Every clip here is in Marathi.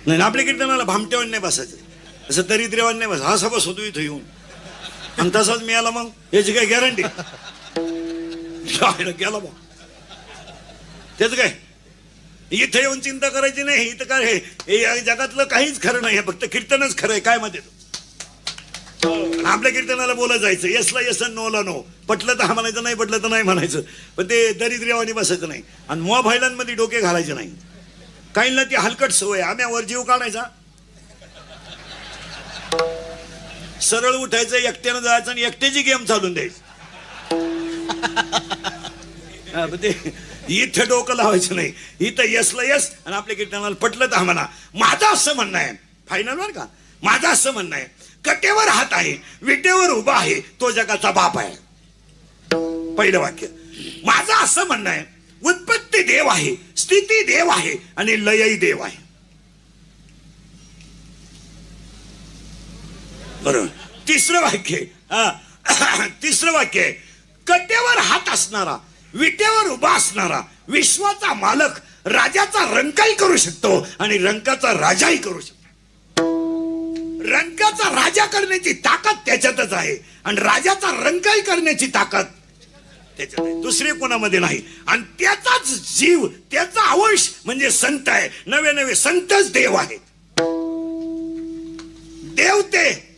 नाही आपल्या कीर्तनाला भामट्यावर नाही बसायचं, असं दरिद्र्यावर नाही बस, हा बस होतो इथं येऊन आणि तसाच मिळाला मग याची काय गॅरंटी गेला मग त्याच काय. इथं येऊन चिंता करायची नाही, इथं काय हे जगातलं काहीच खरं नाही, फक्त कीर्तनच खरं आहे. काय मध्ये आपल्या कीर्तनाला बोलत जायचं, यसला यस नोला नो, पटलं तर हा म्हणायचं, नाही पटलं तर नाही म्हणायचं, पण ते दरिद्र्यावानी बसायचं नाही आणि मोबाईलांमध्ये डोके घालायचे नाही. काहींना ती हलकट सवय, आम्यावर जीव काढायचा, सरळ उठायचं, एकट्यानं जायचं आणि एकट्याची गेम चालून द्यायची. इथं डोकं लावायचं नाही, इथं यसला यस आणि आपल्या कीर्तनाला पटलं तर म्हणा. माझं असं म्हणणं आहे, फायनल वर का, माझं असं म्हणणं आहे, कटेवर हात आहे, विटेवर उभा आहे, तो जगाचा बाप आहे. पहिलं वाक्य. माझं असं म्हणणं आहे, उत्पत्ती देव आहे, स्थिती देव आहे आणि लयही देव आहे. बरोबर. तिसरं वाक्य, कटेवर हात असणारा, विटेवर उभा असणारा, विश्वाचा मालक, राजाचा रंकाई करू शकतो आणि रंकाचा राजाही करू शकतो. रंकाचा राजा करण्याची ताकद त्याच्यातच आहे आणि राजाचा रंकाई करण्याची ताकद त्याच्यात आहे, दुसरे कोणामध्ये नाही. आणि त्याचाच जीव, त्याचा अंश म्हणजे संत आहे. नवे नवे संतच देव आहेत. देव ते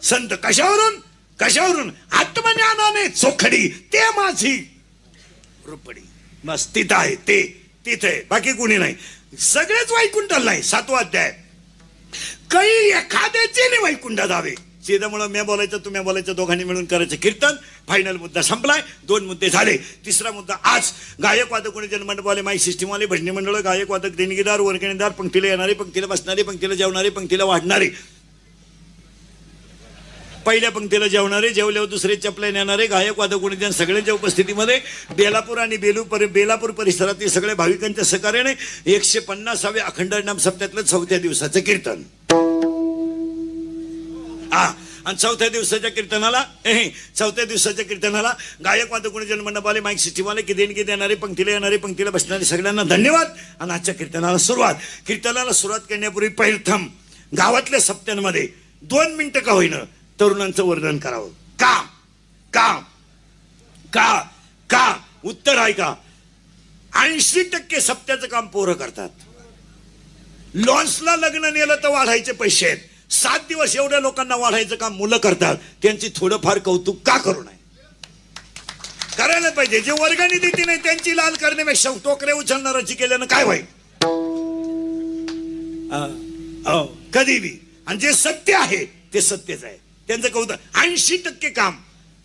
संत कशावरून आत्मज्ञानाने चोखडी, ते माझी रुपडी. बस तिथं आहे, ते तिथे, बाकी कोणी नाही. सगळेच वैकुंठाला नाही. 7वा अध्याय. काही एखाद्याचे नाही वैकुंठ जावे. सीधामुळे मी बोलायचं, तुम्ही बोलायचं, दोघांनी मिळून करायचं कीर्तन. फायनल मुद्दा संपलाय. 2 मुद्दे झाले. तिसरा मुद्दा, आज गायक वादक कोणी जनमंडपवाले, माईक सिस्टीमवाले, भजनी मंडळ, गायक वादक, देणगीदार, वर्गणीदार, पंक्तीला येणारे, पंक्तीला बसणारे, पंक्तीला जेवणारे, पंक्तीला वाढणारे, पहिल्या पंक्तीला जेवणारे, जेवल्यावर दुसरे चपले नेणारे, गायक वादक कोणी सगळ्यांच्या उपस्थितीमध्ये बेलापूर आणि बेलापूर परिसरातील सगळ्या भाविकांच्या सहकार्याने 150व्या अखंड नाम सप्त्यातलं 4थ्या दिवसाचं कीर्तन. आणि 4थ्या दिवसाच्या कीर्तनाला गायक वादक कोणी जनमंडपवाले, माईक सिस्टीमवाले, की देणगी देणारे, पंक्तीला येणारे, पंक्तीला बसणारे सगळ्यांना धन्यवाद. आणि आजच्या कीर्तनाला सुरुवात करण्यापूर्वी प्रथम गावातल्या सप्त्यांमध्ये 2 मिनिटं का होईना तरुणांचं वर्णन करावं. का उत्तर आहे का? 80% सप्त्याचं काम पोरं करतात. लॉन्सला लग्न नेलं तर वाढायचे पैसे आहेत. 7 दिवस एवढ्या लोकांना वाढायचं काम मुलं करतात. त्यांची थोडंफार कौतुक का करू नये? करायला पाहिजे. जे वर्गणी देते नाही त्यांची लाल करण्यापेक्षा टोकरे उचलणाराची केल्यानं काय होईल? कधी बी. आणि जे सत्य आहे ते सत्यच आहे. त्यांचं कौतुक. 80% काम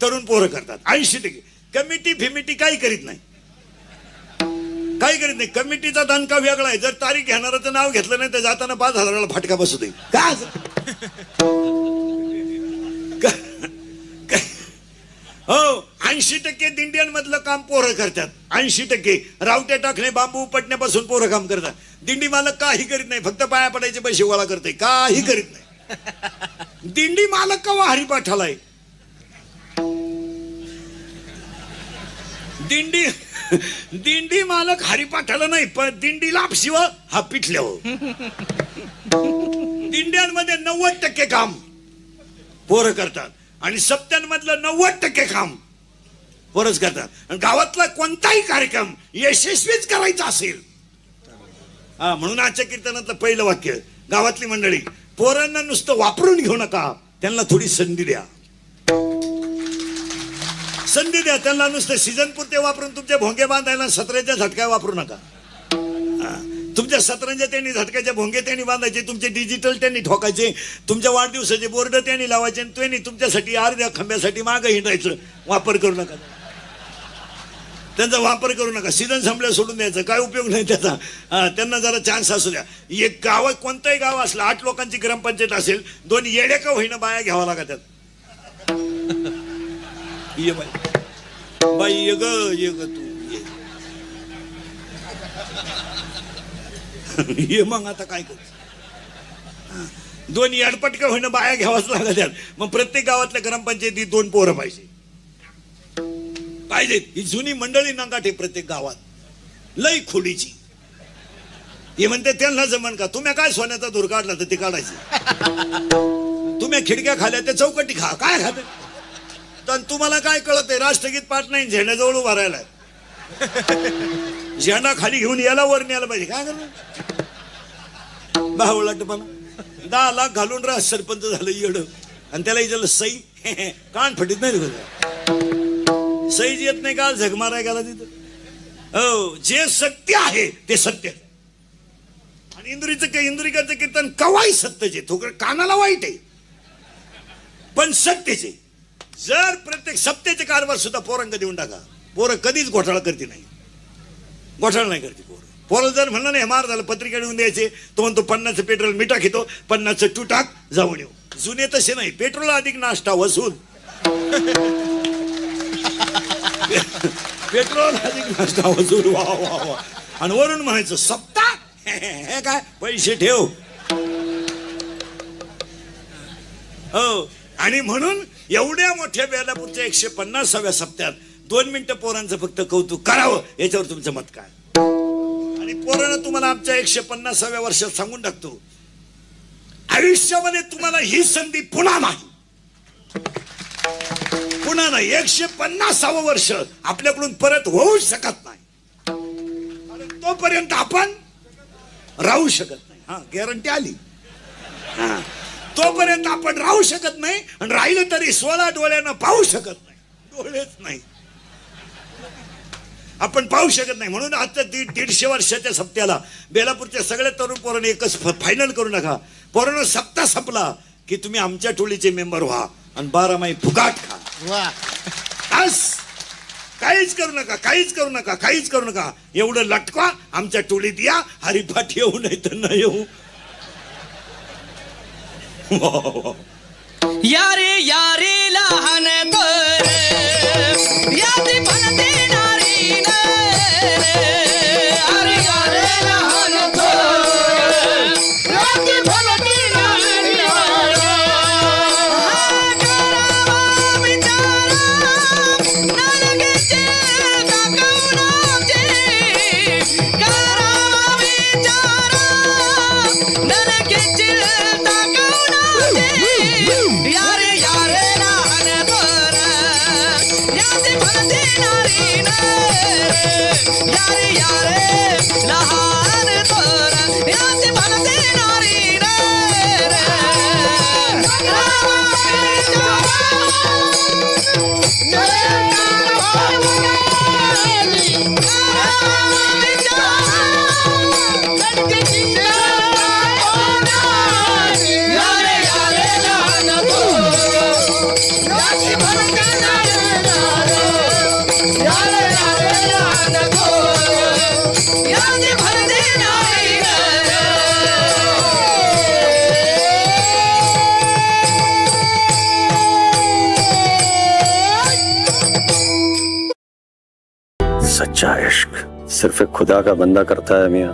तरुण पोरं करतात. 80%. कमिटी फिमिटी काही करीत नाही. कमिटीचा दणका वेगळा आहे. जर तारीख घेणाराचं नाव घेतलं नाही तर जाताना 5,000ला फटका बसू दे. का? हो, 80% दिंड्यांमधलं काम पोरं करतात. 80% रावटे टाकणे, बांबू उपटण्यापासून पोरं काम करतात. दिंडी मालक काही करीत नाही, फक्त पाया पडायचे पैसे गोळा करते. काही करीत नाही. दिंडी मालक का हरिपाठालाय? दिंडी मालक हरिपाठाला नाही, पण दिंडीला शिव हा पिठल्यावर. दिंड्यांमध्ये 90% काम पोरं करतात आणि सप्त्यांमधलं 90% काम पोरच करतात. आणि गावातला कोणताही कार्यक्रम यशस्वीच करायचा असेल, म्हणून आजच्या कीर्तनातलं पहिलं वाक्य, गावातली मंडळी, पोरांना नुसतं वापरून घेऊ नका, त्यांना थोडी संधी द्या. त्यांना नुसतं सीझन पुरते वापरून तुमचे भोंगे बांधायला सतराच्या झटक्या वापरू नका. तुमच्या सतरांच्या त्यांनी झटक्याच्या भोंगे त्यांनी बांधायचे, तुमचे डिजिटल त्यांनी ठोकायचे, तुमच्या वाढदिवसाचे बोर्ड त्यांनी लावायचे, त्यांनी तुमच्यासाठी अर्ध्या खांब्यासाठी मागं हिंडायचं. वापर करू नका, त्यांचा वापर करू नका. सीझन संपल्या सोडून द्यायचं, काय उपयोग नाही त्याचा. त्यांना जरा चान्स असू द्या. एक गाव, कोणताही गाव असलं, 8 लोकांची ग्रामपंचायत असेल, 2 येडे का होईना बाया घ्यावा लागतात. ये बाई ये ग तू ये. मग आता काय कर, 2 येडपट का होईना बाया घ्यावाच लागतात. मग प्रत्येक गावातल्या ग्रामपंचायतीत 2 पोरं पाहिजे. ही जुनी मंडळी नांगाठे प्रत्येक गावात, लई खोडीची. हे म्हणते त्यांना जमन का? तुम्ही काय सोन्याचा धूर काढला तर ते काढायची. तुम्ही खिडक्या खाल्या ते चौकटी खा काय खाते. तर तुम्हाला काय कळत आहे? राष्ट्रगीत पाठ नाही, झेंड्याजवळ उभा राहिला. झेंडा खाली घेऊन याला वर न्यायला पाहिजे. काय करणार बावळटपणा. 10 लाख घालून राह सरपंच झालं येड. आणि त्याला इथलं सई कान फटीत नाही. सईच येत नाही का? झग माराय गेला तिथं. हो, जे सत्य आहे ते सत्य. आणि इंद्रिकाचं कीर्तन कवाई सत्यचे, थोडं कानाला वाईट आहे पण सत्यचे. जर प्रत्येक सत्याचे कारभार सुद्धा पोरांक देऊन टाका, पोरं कधीच घोटाळा करते नाही. घोटाळा नाही करते पोरं. पोरं जर म्हणलं नाही मार झालं, पत्रिका देऊन द्यायचे. तो म्हणतो 50 पेट्रोल मी टाकीतो, 50 तू टाक, जाऊन येऊ. जुने तसे नाही, पेट्रोल अधिक नाश्ता वसूल. पेट्रोल अधिक नाश्ता वसूल. वा वा वा. आणि वरून म्हणायचं सप्ताह हे काय पैसे ठेव. हो, आणि म्हणून एवढ्या मोठ्या बेलापूरच्या 150व्या सप्त्यात 2 मिनिटं पोरांचं फक्त कौतुक करावं, याच्यावर तुमचं मत काय? आणि पोरांना तुम्हाला आमच्या 150व्या वर्षात सांगून टाकतो, आयुष्यामध्ये तुम्हाला ही संधी पुन्हा नाही. पुन्हा नाही. 150वं वर्ष आपल्याकडून परत होऊ शकत नाही. आणि तोपर्यंत आपण राहू शकत नाही. हा, गॅरंटी आली. हा, तोपर्यंत आपण राहू शकत नाही. आणि राहिलं तरी 16 डोळ्यानं पाहू शकत नाही. डोळेच नाही, आपण पाहू शकत नाही. म्हणून आता 150 वर्षाच्या सप्त्याला बेलापूरच्या सगळ्या तरुण पोरांनी एकच फायनल करू नका. पोरांनो, सप्ताह संपला की तुम्ही आमच्या टोळीचे मेंबर व्हा आणि 12 माही फुगाट खा. बस, काहीच करू नका, काहीच करू नका, काहीच करू नका. एवढं लटका आमच्या टोळीत या. हरिपाठ येऊ नाही तर न येऊ. यारे यारे लहान कर यादी पण देणारी न. अरे यारे लहान कर यादी पण देणारी न. करावा विचारा नरगेचे काकवणाचे. करावा विचारा नरगेचे यारे यारे लहान कर यादी पण देणारी न. यारे यारे लहान कर यादी पण देणारी न. सच्चा इश्क सिर्फ एक खुदा का बंदा करता है मियां।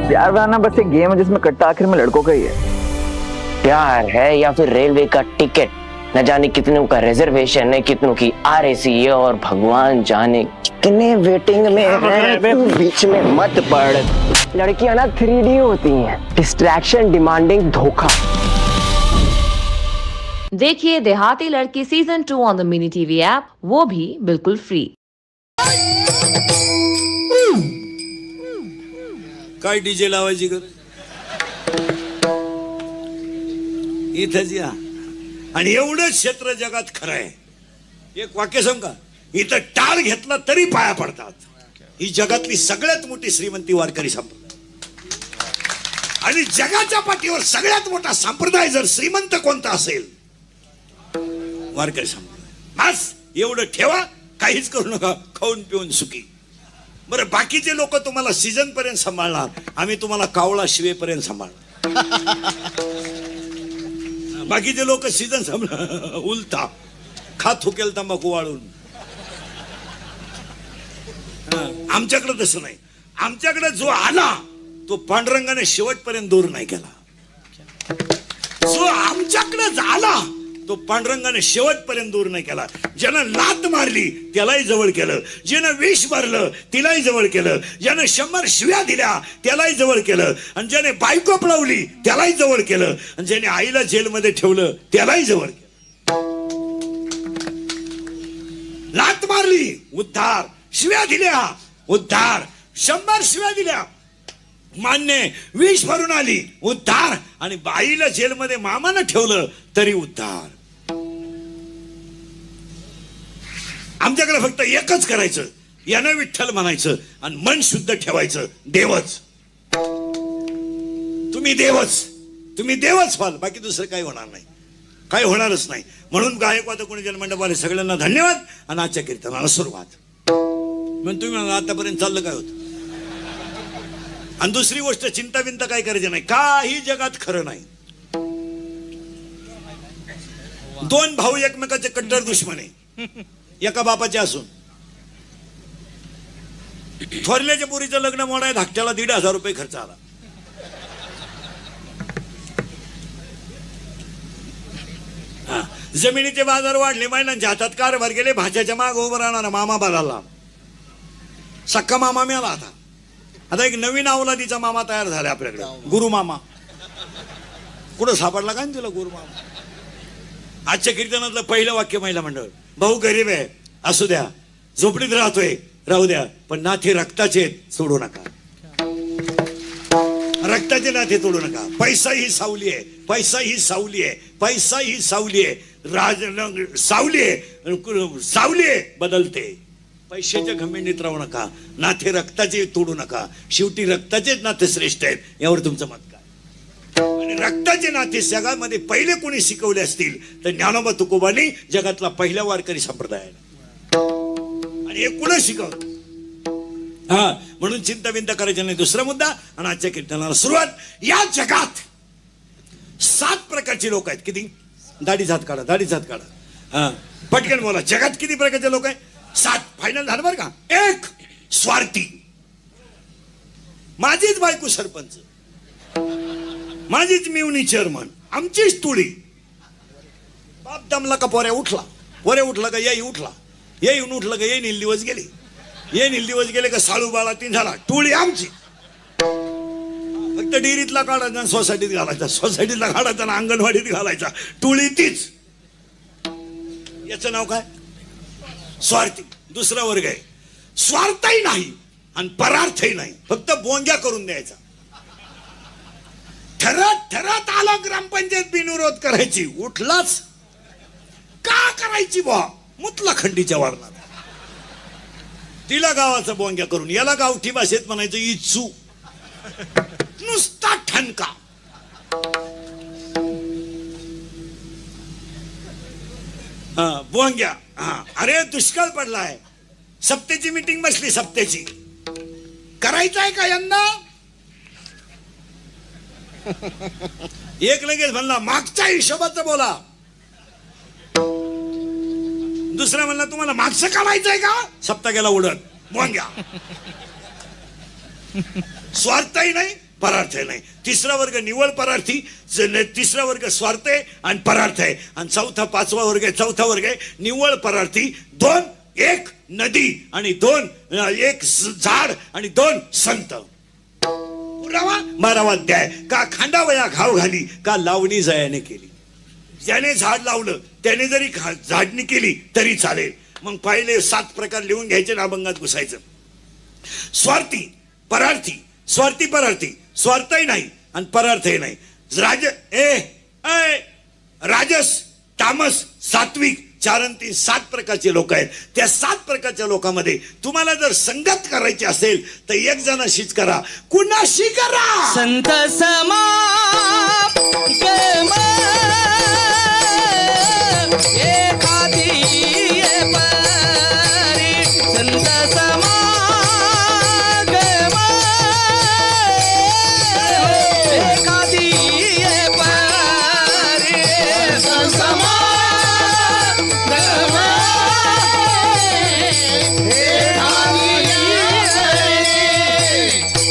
प्यार वाना बस एक गेम है जिसमें कट्टा आखिर में लड़कों का ही है। प्यार है या फिर रेलवे का टिकट, न जाने कितनों का रिजर्वेशन है, कितनों की RAC है और भगवान जाने कितने वेटिंग में है। बीच में मत पड़। लड़कियां ना 3D होती हैं, डिस्ट्रैक्शन, डिमांडिंग, धोखा। देखिए देहाती लड़की season 2 on the mini TV app, वो भी बिल्कुल फ्री। काय डीजे लावायची गरज इथंच या. आणि एवढं क्षेत्र जगात खरं आहे. एक वाक्य सांग का, इथं टाळ घेतला तरी पाया पडतात. ही जगातली सगळ्यात मोठी श्रीमंती वारकरी संप्रदाय. आणि जगाच्या पाठीवर सगळ्यात मोठा संप्रदाय जर श्रीमंत कोणता असेल, वारकरी संप्रदाय. बस एवढं ठेवा, काहीच करू नका, खाऊन पिऊन सुखी. बरं, बाकीचे लोक तुम्हाला सीझन पर्यंत सांभाळणार, आम्ही तुम्हाला कावळा शिवेपर्यंत सांभाळणार. बाकीचे लोक सीझन सांभाळ उलटा खात हुकेल तंबाखू वाळून. आमच्याकडे तसं नाही. आमच्याकडे जो आला तो पांडुरंगाने शेवटपर्यंत दूर नाही केला. जो आमच्याकडे आला तो पांडुरंगाने शेवटपर्यंत दूर नाही केला. ज्यानं लात मारली त्यालाही जवळ केलं, ज्यानं विष भरलं तिलाही जवळ केलं, ज्यानं 100 शिव्या दिल्या त्यालाही जवळ केलं, आणि ज्याने बायको पळवली त्यालाही जवळ केलं, आणि ज्याने आईला जेलमध्ये ठेवलं त्यालाही जवळ केलं. लात मारली उद्धार, शिव्या दिल्या उद्धार, 100 शिव्या दिल्या मान्य, विष भरून आली उद्धार, आणि बाईला जेलमध्ये मामानं ठेवलं तरी उद्धार. आमच्याकडे फक्त एकच करायचं, यानं विठ्ठल म्हणायचं आणि मन शुद्ध ठेवायचं. देवच तुम्ही देवच व्हाल, बाकी दुसरं काही होणार नाही, काही होणारच नाही. म्हणून गायकवाद कोणी जनमंडपाले सगळ्यांना धन्यवाद आणि आजच्या कीर्तनाला सुरुवात. म्हणून तुम्ही म्हणा आतापर्यंत चाललं काय होतं. आणि दुसरी गोष्ट, चिंता बिंता काय करायची नाही, काही जगात खरं नाही. 2 भाऊ एकमेकाचे कट्टर दुश्मन आहे, एका बापाचे असून. थोरल्याच्या पोरीचं लग्न मोडाय धाकट्याला 1,500 रुपये खर्च आला. जमिनीचे बाजार वाढले, महिलांच्या हातात कारभार गेले, भाच्याच्या माग उभं राहणारा मामा बदलला, सक्का मामा मिळाला. आता एक नवीन अवलादीचा मामा तयार झाला आपल्याकडे, गुरु मामा. कुठं सापडला का तुला गुरु मामा. आजच्या कीर्तनातलं पहिलं वाक्य महिला मंडळ, भाऊ गरीब आहे असू द्या, झोपडीत राहतोय राहू द्या, पण नाते रक्ताचे सोडू नका, रक्ताचे नाते तोडू नका. पैसा ही सावली आहे, पैसा ही सावली आहे, पैसा ही सावली आहे, सावली आहे, सावली आहे बदलते. पैशाच्या घमेंडीत राहू नका, नाते रक्ताचे तोडू नका, शेवटी रक्ताचेच नाते श्रेष्ठ आहेत. यावर तुमचं मत काय. आणि रक्ताचे नाते जगामध्ये पहिले कोणी शिकवले असतील तर ज्ञानोबा तुकोबांनी, जगातला पहिला वारकरी संप्रदाय, आणि हे कुणा शिकवलं. हा, म्हणून चिंता बिंता करायची नाही. दुसरा मुद्दा आणि आजच्या कीर्तनाला सुरुवात. या जगात 7 प्रकारचे लोक आहेत. किती? दाढीच हात काढा, दाढीच हात काढा. हा, पटकन बोला. जगात किती प्रकारचे लोक आहेत? 7. फायनल झालं बरं का. 1 स्वार्थी, माझीच बायको सरपंच, माझीच मिवणी चेअरमन, आमचीच तुळी. बाप दमला का पोऱ्या उठला, पोऱ्या उठला का येई उठला, येऊन उठलं का येई दिवस गेले, ये दिवस गेले का साळू बाळा 3 झाला, टोळी आमची. फक्त डेअरीतला काढायचा, सोसायटीत घालायचा, सोसायटीतला काढायचा ना अंगणवाडीत घालायचा, टोळी तीच. याचं नाव काय? स्वार्थी. दुसरा वर्ग आहे स्वार्थही नाही आणि परार्थही नाही, फक्त बोंग्या करून द्यायचा. ठरत आला ग्रामपंचायत बिनविरोध करायची, उठलाच का करायची बा, मुतला खंडीच्या वारणात. तिला गावाचा बोंग्या करून, याला गावठी भाषेत म्हणायचं इच्छू, नुसता ठणका. बोंग्या. अरे दुष्काळ पडलाय, सप्तेची मीटिंग बसली, सप्तेची करायचंय का यंदा. एक लगेच म्हणला मागच्या हिशोबाचं बोला, दुसरा म्हणला तुम्हाला मागचं काढायचंय का, सप्ता गेला उडत. बोंग्या. स्वार्थही नाही परार्थ नाही. तिसरा वर्ग निवळ परार्थी, तिसरा वर्ग स्वार्थ आहे आणि परार्थ आहे, आणि चौथा 5वा वर्ग आहे, चौथा वर्ग आहे निवळ परार्थी. 2 1 नदी आणि 2 1 झाड आणि 2 संत. 12वा अध्याय. का खांडावया घाव घाली, का लावणी जयाने केली. ज्याने झाड लावलं त्याने जरी झाडणी केली तरी चालेल. मग पहिले 7 प्रकार लिहून घ्यायचे ना अभंगात घुसायचं. स्वार्थी परार्थी, स्वार्थी परार्थी, स्वार्थही नाही आणि परार्थही नाही. राजस तामस सात्विक 4 आणि 3 7 प्रकारचे लोक आहेत. त्या 7 प्रकारच्या लोकांमध्ये तुम्हाला जर संगत करायची असेल तर एक जणाशीच करा. कुणाशी करा? संत समा एखादी परी, संत समा एखादी परी, संत समा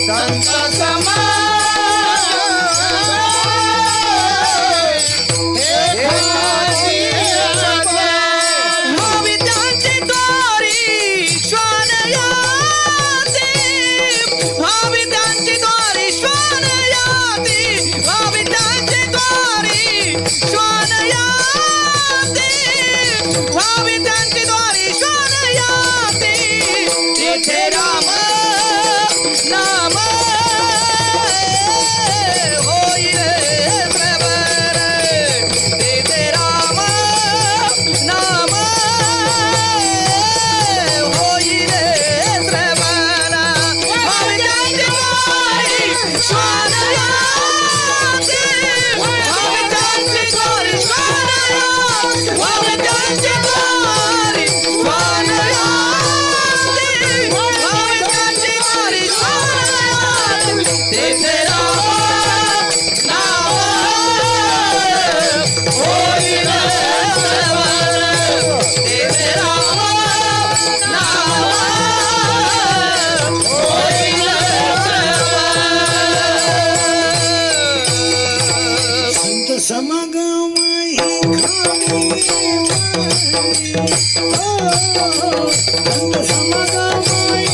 संत समा नाम होई रे श्रवण तेथे राम नाम होई रे श्रवण हम जाते गोरी स्वान याती हम जाते गोरी स्वान याती हम जाते गोरी स्वान याती हम जाते गोरी स्वान याती तेथे राम नाम होई रे श्रवण तेथे राम नाम होई रे श्रवण संत समागमाई संत समागमाई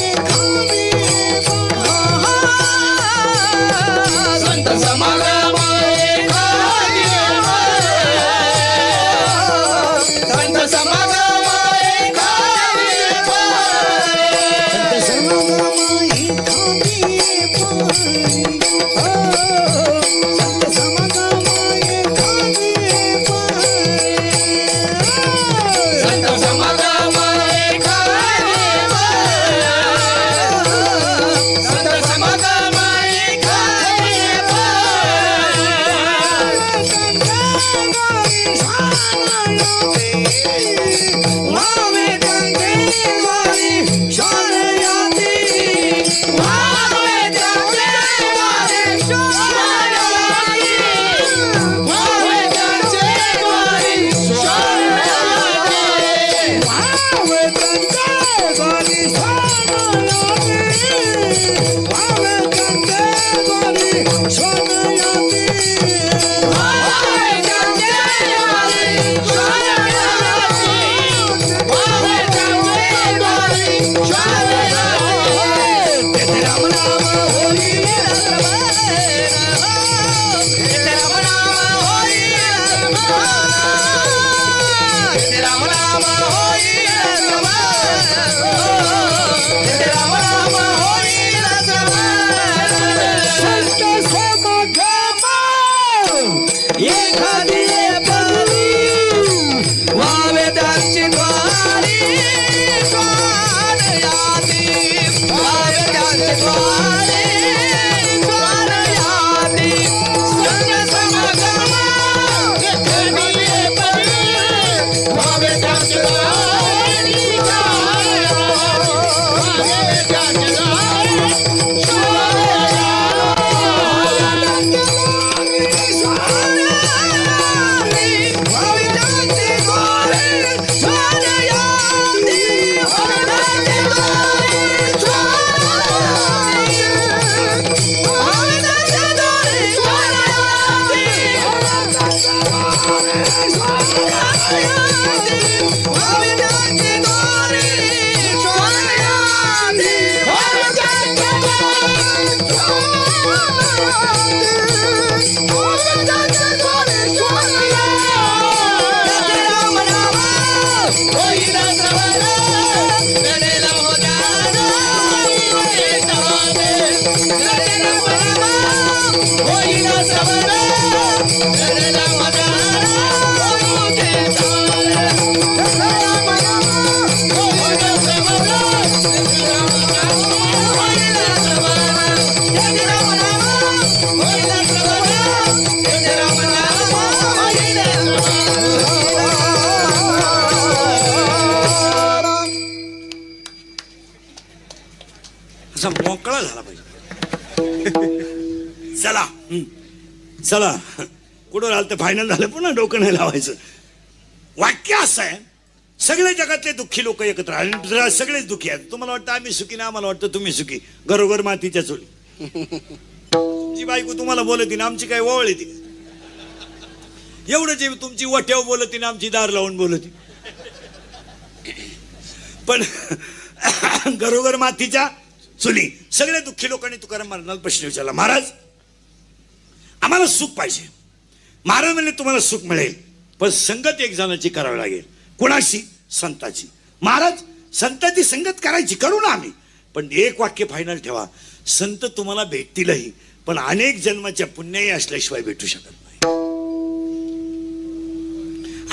संत समागम संत समागम संत समागम संत समागम असा मोकळा झाला पाहिजे. चला चला कुठं राहिलं तर फायनल झालं पुन्हा डोकं नाही लावायचं. वाक्य असं आहे, सगळे जगातले दुःखी लोक एकत्र आणि सगळेच दुःखी आहेत. तुम्हाला वाटतं आम्ही सुखी ना, आम्हाला वाटतं तुम्ही सुखी. घरोघर मातीच्या चोळी. तुमची बायको तुम्हाला बोलती ना, आमची काय ओवळ येते. एवढं जे तुमची वट्याव बोलती ना, आमची दार लावून बोलती. पण घरोघर मातीच्या चुली. सगळे दुःखी लोकांनी तुकाराम महाराजांना प्रश्न विचारला, महाराज आम्हाला सुख पाहिजे. महाराज म्हणले तुम्हाला सुख मिळेल, पण संगत एक जणाची करावी लागेल. कुणाशी? संताची. महाराज संताची संगत करायची, करू ना आम्ही, पण एक वाक्य फायनल ठेवा, संत तुम्हाला भेटतीलही, पण अनेक जन्माच्या पुण्याही असल्याशिवाय भेटू शकत नाही.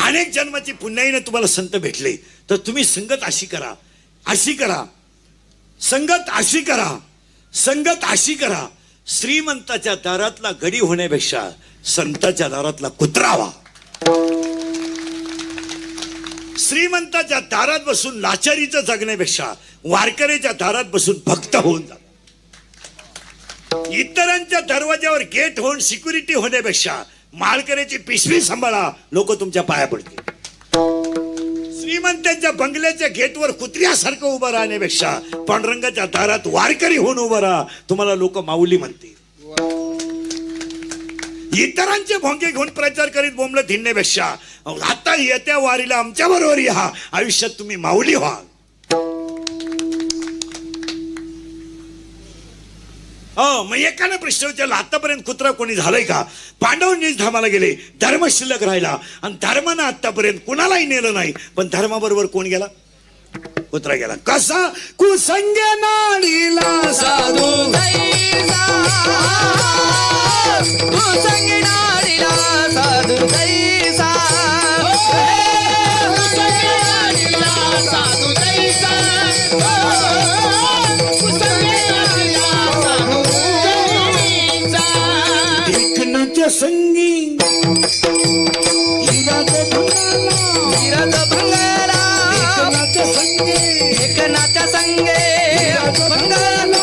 अनेक जन्माची पुण्याईने तुम्हाला संत भेटले तर तुम्ही संगत अशी करा, अशी करा, संगत अशी करा, संगत अशी करा. श्रीमंताच्या दारातला गडी होण्यापेक्षा संताच्या दारातला कुत्रा व्हा. श्रीमंताच्या दारात बसून लाचारीचं जगण्यापेक्षा वारकऱ्याच्या दारात बसून भक्त होऊन जा. इतरांच्या दरवाज्यावर गेट होऊन सिक्युरिटी होण्यापेक्षा माळकऱ्याची पिशवी सांभाळा, लोक तुमच्या पाया पडतील. श्रीमंतांच्या बंगल्याच्या गेटवर कुत्र्यासारखं उभं राहण्यापेक्षा पांडुरंगाच्या दारात वारकरी होऊन उभं राहा, तुम्हाला लोक माऊली म्हणतील. इतरांचे भोंगे घेऊन प्रचार करीत बोंबलत हिंडण्यापेक्षा आता येत्या वारीला आमच्या बरोबर या, आयुष्यात तुम्ही माऊली व्हा. मग एकाने प्रश्न विचारला, आतापर्यंत कुत्रा कोणी झालंय का? पांडव निज धामाला गेले, धर्म शिल्लक राहिला आणि धर्मानं आतापर्यंत कुणालाही नेलं नाही, पण धर्माबरोबर कोण गेला? कुत्रा गेला. कसा? कुसंगे नाडीला साधू कुसंगे नाडीला साधू जैसा, कुसंगे नाडीला साधू जैसा, कुसंगे नाडीला साधू जैसा. देखनाच्या संगी हिरात भंगारा, देखनाच्या संगे भंगारा.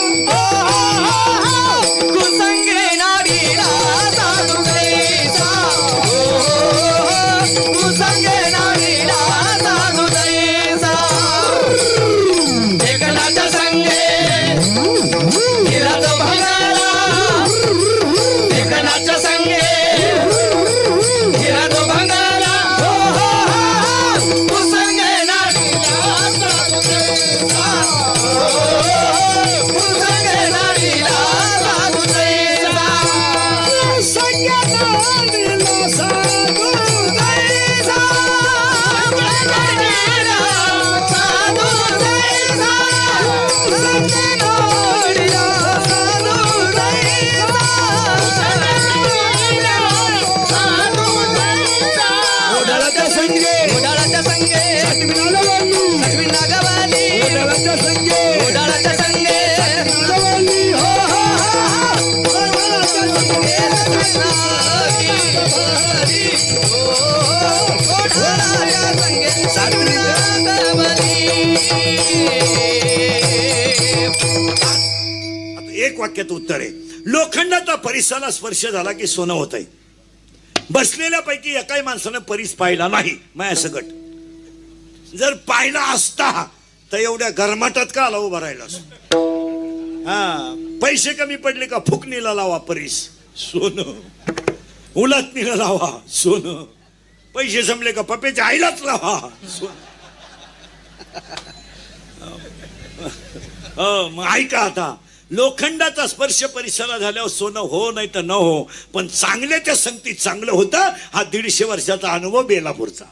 कुसंगे नाडीला साधू जैसा, कुसंगे नाडीला साधू जैसा. देखनाच्या संगे हिरात भंगारा, देखनाच्या संगे हिरात भंगारा. कुसंगे नाडीला साधू जैसा, कुसंगे नाडीला साधू जैसा. कुसंगे नाडीला साधू जैसा, नाडीला साधू जैसा, कुसंगे नाडीला साधू जैसा, साधू जैसा. ओढाळाच्या संगे, ओढाळाच्या संगे लक्ष्मी नागवाली, ओढाळाच्या संगे, ओढाळाच्या संगे नागवाली. हो हो हो, ओढाळाच्या संगे नागवाली, हो ओढाळाच्या संगे लक्ष्मी नागवाली. आता एक वाक्यात उत्तर आहे. लोखंडाचा परिसाला स्पर्श झाला की सोनं होत आहे. बसलेल्यापैकी एकाही माणसानं परीस पाहिला नाही माया सकट. जर पाहिला असता तर एवढ्या गरमाटात का आला उभा राहिला असतो? पैसे कमी पडले का फुकणीला लावा परीस सोनं, उलटणीला लावा सोनं. पैसे संपले का पप्पेच्या आईलाच लावा सोनं. मग ऐका आता, लोखंडाचा स्पर्श परिसराला झाल्यावर सोनं हो नाही तर न हो, पण चांगल्याच्या संगतीत चांगलं होतं. हा 150 वर्षाचा अनुभव बेलापूरचा.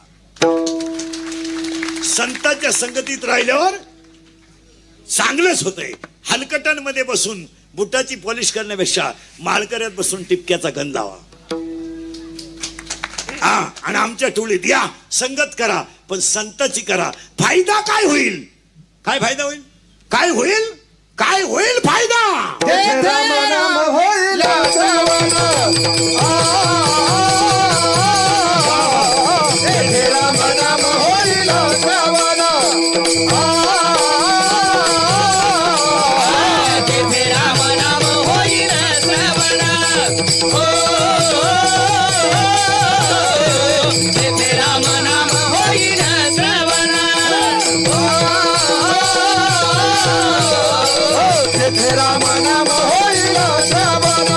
संतांच्या संगतीत राहिल्यावर चांगलंच होतंय. हलकटांमध्ये बसून बुटाची पॉलिश करण्यापेक्षा माळकऱ्यात बसून टिपक्याचा गंध लावा. आणि आमच्या टोळीत या, संगत करा, पण संताची करा. फायदा काय होईल? काय फायदा होईल? काय होईल? काय होईल फायदा? होईल श्रवण, राम नाम होईल श्रवण, राम नाम होईल श्रवण, राम नाम होईल श्रवण, राम नाम होईल श्रवण, राम नाम होईल श्रवण,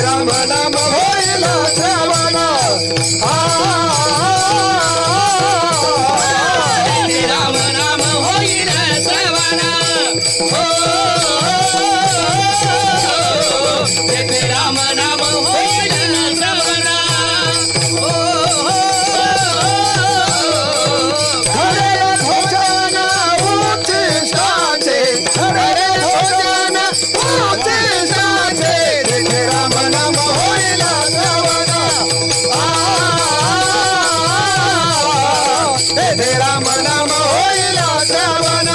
राम नाम होईल श्रवण, राम नाम होईल श्रवण. घरे भोजन उचिताचे तेथे राम नाम होईल श्रवण तेथे राम नाम होईल श्रवण